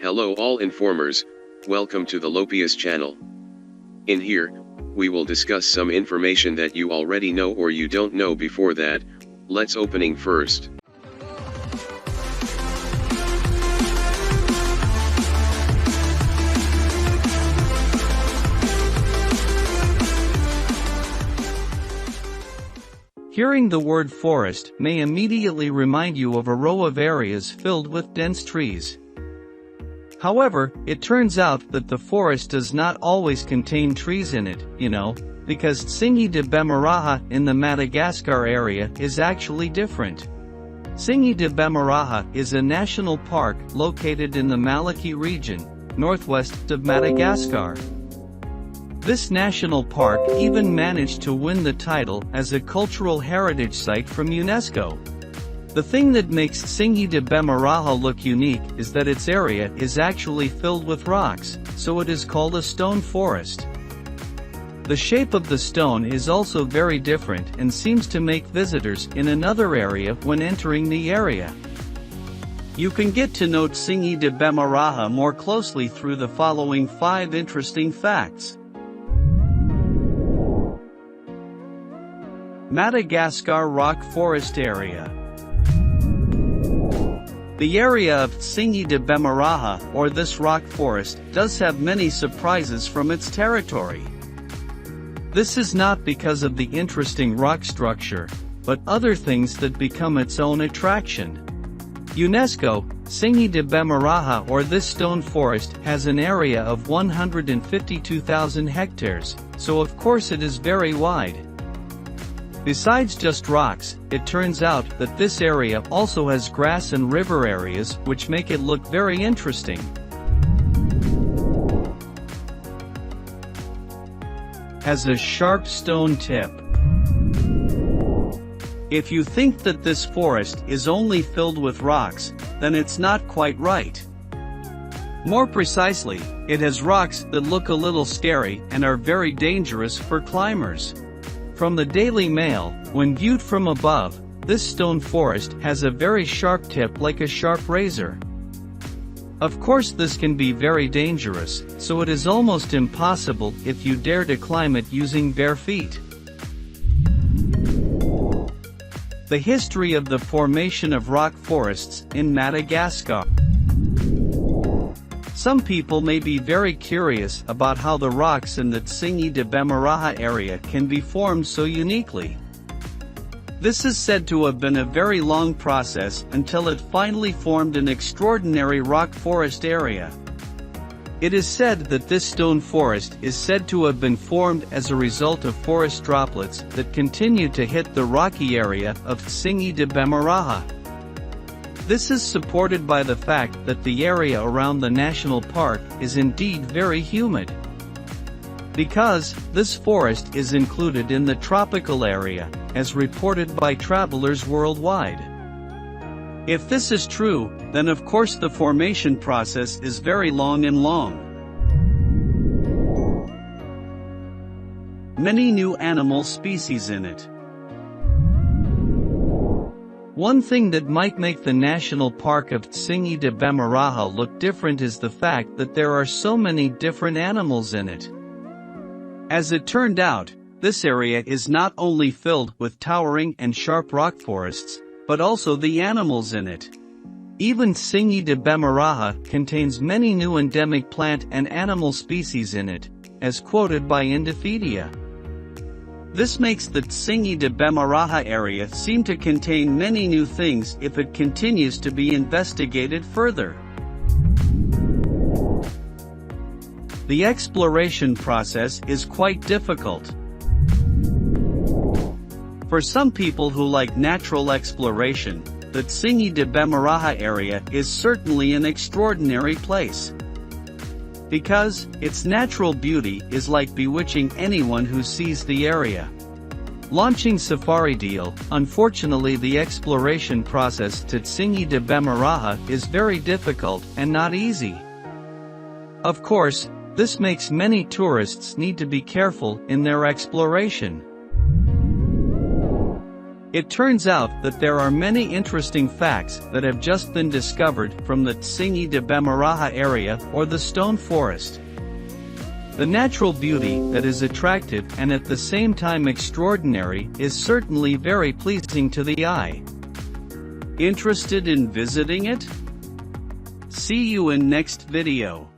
Hello all informers, welcome to the Lopius channel. In here, we will discuss some information that you already know or you don't know. Before that, let's opening first. Hearing the word forest may immediately remind you of a row of areas filled with dense trees. However, it turns out that the forest does not always contain trees in it, because Tsingy de Bemaraha in the Madagascar area is actually different. Tsingy de Bemaraha is a national park located in the Malaky Region, northwest of Madagascar. This national park even managed to win the title as a cultural heritage site from UNESCO. The thing that makes Tsingy de Bemaraha look unique is that its area is actually filled with rocks, so it is called a stone forest. The shape of the stone is also very different and seems to make visitors in another area when entering the area. You can get to know Tsingy de Bemaraha more closely through the following 5 interesting facts. Madagascar Rock Forest Area. The area of Tsingy de Bemaraha, or this rock forest, does have many surprises from its territory. This is not because of the interesting rock structure, but other things that become its own attraction. UNESCO, Tsingy de Bemaraha or this stone forest has an area of 152,000 hectares, so of course it is very wide. Besides just rocks, it turns out that this area also has grass and river areas which make it look very interesting. Has a sharp stone tip. If you think that this forest is only filled with rocks, then it's not quite right. More precisely, it has rocks that look a little scary and are very dangerous for climbers. From the Daily Mail, when viewed from above, this stone forest has a very sharp tip like a sharp razor. Of course this can be very dangerous, so it is almost impossible if you dare to climb it using bare feet. The history of the formation of rock forests in Madagascar. Some people may be very curious about how the rocks in the Tsingy de Bemaraha area can be formed so uniquely. This is said to have been a very long process until it finally formed an extraordinary rock forest area. It is said that this stone forest is said to have been formed as a result of forest droplets that continue to hit the rocky area of Tsingy de Bemaraha. This is supported by the fact that the area around the national park is indeed very humid. Because this forest is included in the tropical area, as reported by travelers worldwide. If this is true, then of course the formation process is very long. Many new animal species in it. One thing that might make the national park of Tsingy de Bemaraha look different is the fact that there are so many different animals in it. As it turned out, this area is not only filled with towering and sharp rock forests, but also the animals in it. Even Tsingy de Bemaraha contains many new endemic plant and animal species in it, as quoted by Indipedia. This makes the Tsingy de Bemaraha area seem to contain many new things if it continues to be investigated further. The exploration process is quite difficult. For some people who like natural exploration, the Tsingy de Bemaraha area is certainly an extraordinary place. Because its natural beauty is like bewitching anyone who sees the area. Launching Safari Deal, unfortunately the exploration process to Tsingy de Bemaraha is very difficult and not easy. Of course, this makes many tourists need to be careful in their exploration. It turns out that there are many interesting facts that have just been discovered from the Tsingy de Bemaraha area or the stone forest. The natural beauty that is attractive and at the same time extraordinary is certainly very pleasing to the eye. Interested in visiting it? See you in next video.